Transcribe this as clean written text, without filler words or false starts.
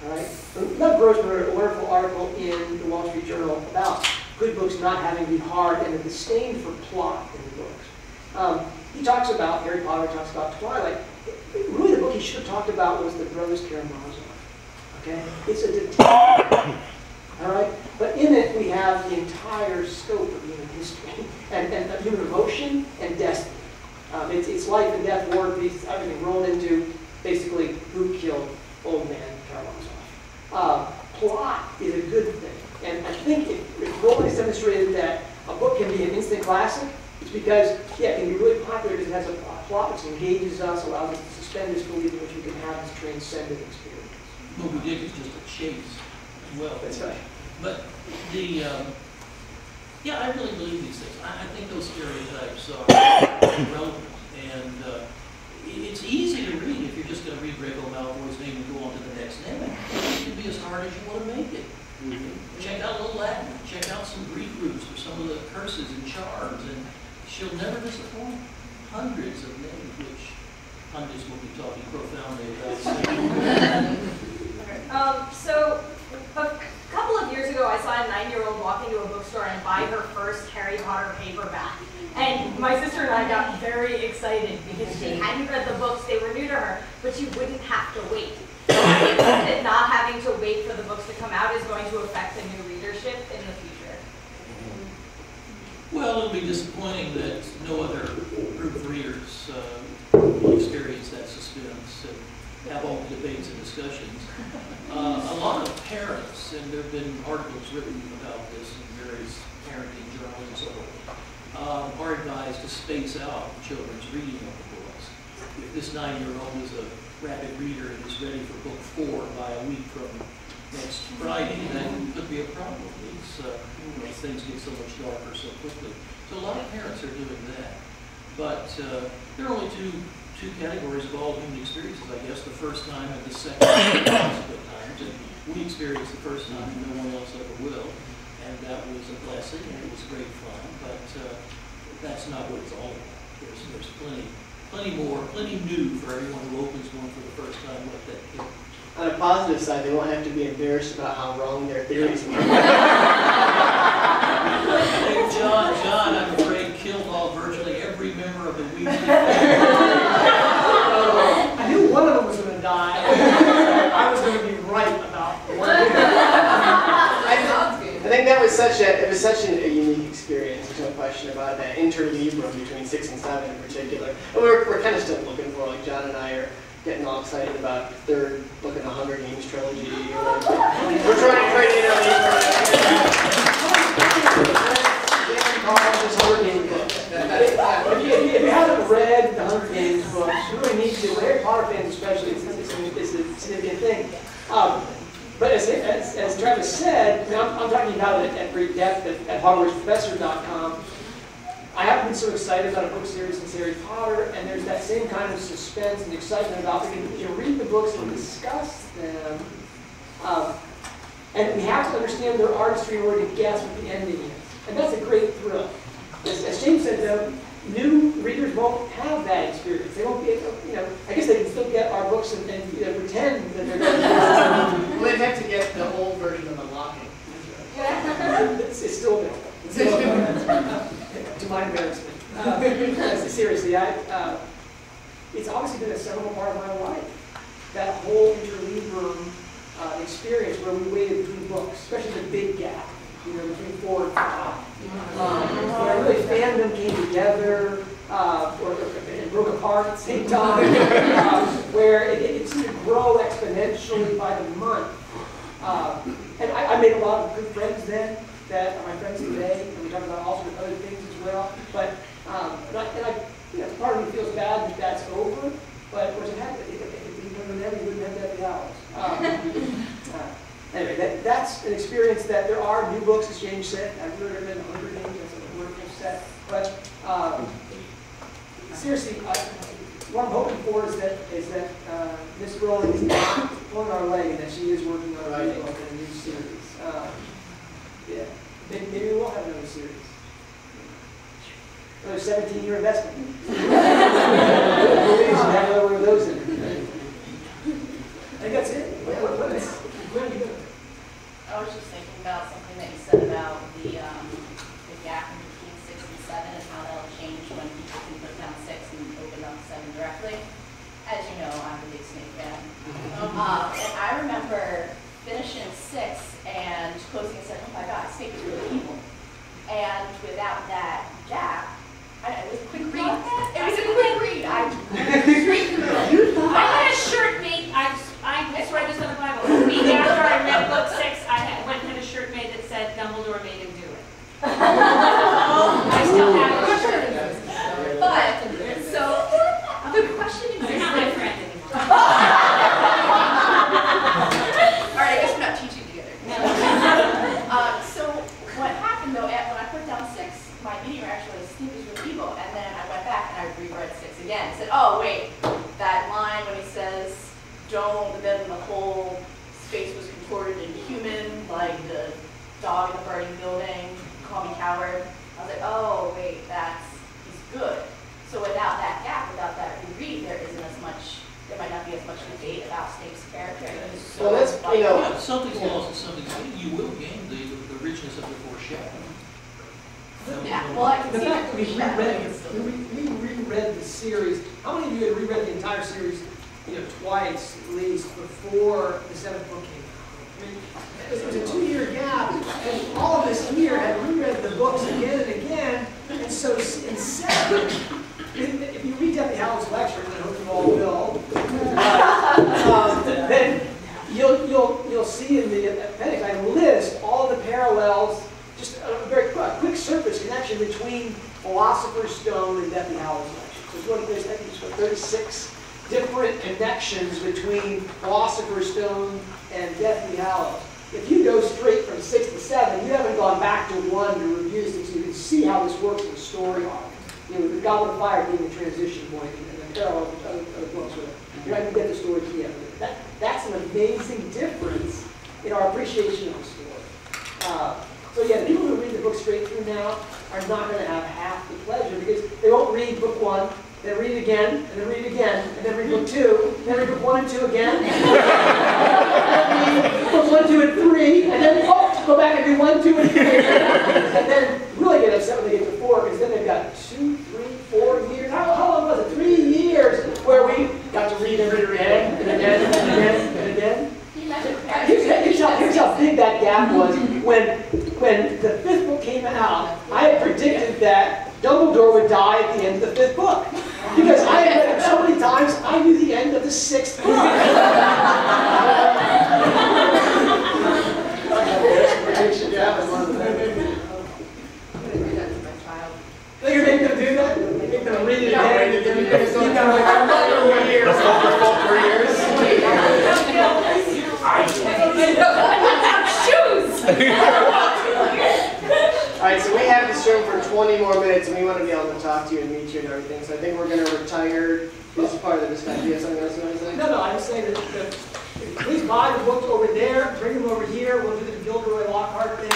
All right? Doug Gross wrote a wonderful article in the Wall Street Journal about good books not having to be hard and the disdain for plot in the books. He talks about Harry Potter, talks about Twilight. Really, the book he should have talked about was The Brothers Karamazov. Okay? It's a detective. All right? But in it, we have the entire scope of human history and human emotion and destiny. It's life and death, war and peace, everything rolled into basically who killed old man Karamazov. Plot is a good thing. And I think if Rowling has demonstrated that a book can be an instant classic, it's because, yeah, it can be really popular because it has a plot which engages us, allows us to suspend disbelief, in which we can have this transcendent experience. Moby Dick is just a chase as well. That's right. But yeah, I really believe these things. I think those stereotypes are relevant. And it's easy to read if you're just going to read Draco Malfoy's name and go on to the next name. It can be as hard as you want to make it. Check out a little Latin. Check out some Greek roots for some of the curses and charms, and she'll never disappoint. Hundreds of names, which pundits will be talking profoundly about soon. So, a couple of years ago, I saw a 9-year-old walk into a bookstore and buy her first Harry Potter paperback. And my sister and I got very excited because she hadn't read the books, they were new to her, but she wouldn't have to wait. So I think that not having to wait for the books to come out is going to affect the new readership in the future. Well, it'll be disappointing that no other group of readers will experience that suspense and have all the debates and discussions. A lot of parents, and there have been articles written about this in various parenting journals and so forth, are advised to space out children's reading of the books. If this 9-year-old is a rapid reader and is ready for book 4 by a week from next Friday, that could be a problem. Things get so much darker so quickly. So a lot of parents are doing that. But there are only two categories of all human experiences, I guess. The first time and the second and subsequent times. And we experienced the first time and no one else ever will. And that was a blessing and it was great fun. But that's not what it's all about. There's plenty new for everyone who opens one for the first time like that kid. On a positive side, they won't have to be embarrassed about how wrong their theories are. John, I'm afraid, killed off virtually every member of the Weasley family. I knew one of them was going to die. I was going to be right about one of them. I think that was such a unique experience. There's no question about that interlibrum between 6 and 7 in particular. And we're kind of still looking for, like John and I are getting all excited about the 3rd book in the Hunger Games trilogy. We're trying to If you haven't read the Hunger Games books, you really need to. Harry Potter fans especially, it's a significant thing. But as Travis said, I'm talking about it at great depth at HogwartsProfessor.com. I haven't been so excited about a book series since Harry Potter, and there's that same kind of suspense and excitement about it. You can read the books and discuss them, and we have to understand their artistry in order to guess what the ending is. And that's a great thrill. As James said, though, new readers won't have that experience. They won't be able, I guess they can still get our books and pretend that they're going to Well, they have to get the old version of Unlocking. It's still available. To my embarrassment. Seriously, it's obviously been a seminal part of my life. That whole interlibrum experience where we waited between books, especially the big gap, between 4 and 5. Where really fandom came together, and broke apart at the same time, where it seemed to grow exponentially by the month. And I made a lot of good friends then that are my friends today, and we talk about all sorts of other things as well. But part of me feels bad that that's over. But if it wouldn't have that hours. Anyway, that's an experience that there are new books, as James said. I've really read the Hunger Games. That's a wonderful set. But seriously, what I'm hoping for is that Miss Rowling is not pulling our leg, and that she is working on a new book and a new series. Yeah, maybe we will have another series. Another 17-year investment. Movies, you have another one of those in it. I think that's it. I was just thinking about something that you said about the gap in between 6 and 7 and how that'll change when people can put down 6 and open up 7 directly. As you know, I'm a big Snake fan. And I remember finishing 6 and closing and said, oh my God, Snake is really evil. And without that gap, it was a quick read. It was a quick read. I had a shirt made, I misread this on the Bible. A week after I read book 6, went and had a shirt made that said Dumbledore made him do it. I still have a shirt. But, so, the question is... You're not my friend anymore. Alright, I guess we're not teaching together. So, what happened though, when I put down 6, my meteor actually was Snake is real evil, and then I went back and I reread 6 again and said, oh wait, that line when he says, don't, then the whole space was contorted and human, like the dog in the burning building, call me coward. I was like, oh wait, he's good. So without that gap, without that reread, there might not be as much debate about Snape's character. Well, that's, Yeah, something's lost and something's gained. You will gain the richness of the foreshadowing. Yeah, well, I can The see fact that the we reread the series, how many of you had reread the entire series, twice at least before the 7th book came out? I mean, it was a 2-year gap, and all of us here had reread the books again and again, and so in 7, if you read Deathly Hallows' lecture, and I hope you all will, then you'll see in the appendix, I list all the parallels, just a very quick surface connection between Philosopher's Stone and Deathly Hallows' lecture. So there's, I think it's 36 different connections between Philosopher's Stone and Deathly Hallows. If you go straight from 6 to 7, you haven't gone back to 1 to review things, so you can see how this works in the story arc. The Goblet of Fire being the transition point, and the parallel with other books with it. You're not going to get the story key out of it. That's an amazing difference in our appreciation of the story. So yeah, the people who read the book straight through now are not going to have half the pleasure because they won't read book 1, then read it again, and then read it again, and then read book 2, and then read book 1 and 2 again, and then read book 1, 2, and 3, and then go back and do 1, 2, and 3, and then really get upset when they get to 4 because then they've got 2, 3, 4 years. How long was it? 3 years where we got to read it again and again and again and again. Here's how big that gap was. When the 5th book came out, I had predicted that Dumbledore would die at the end of the 5th book. Because I had read it so many times, I knew the end of the 6th book. You're making them do that? You're making them read it again? Alright, so we have this room for 20 more minutes and we want to be able to talk to you and meet you and everything. So I think we're going to retire. This is part of the discussion. Do you have something else you want to say? No, I'm saying that please buy the books over there, bring them over here. We'll do the Gilderoy Lockhart thing.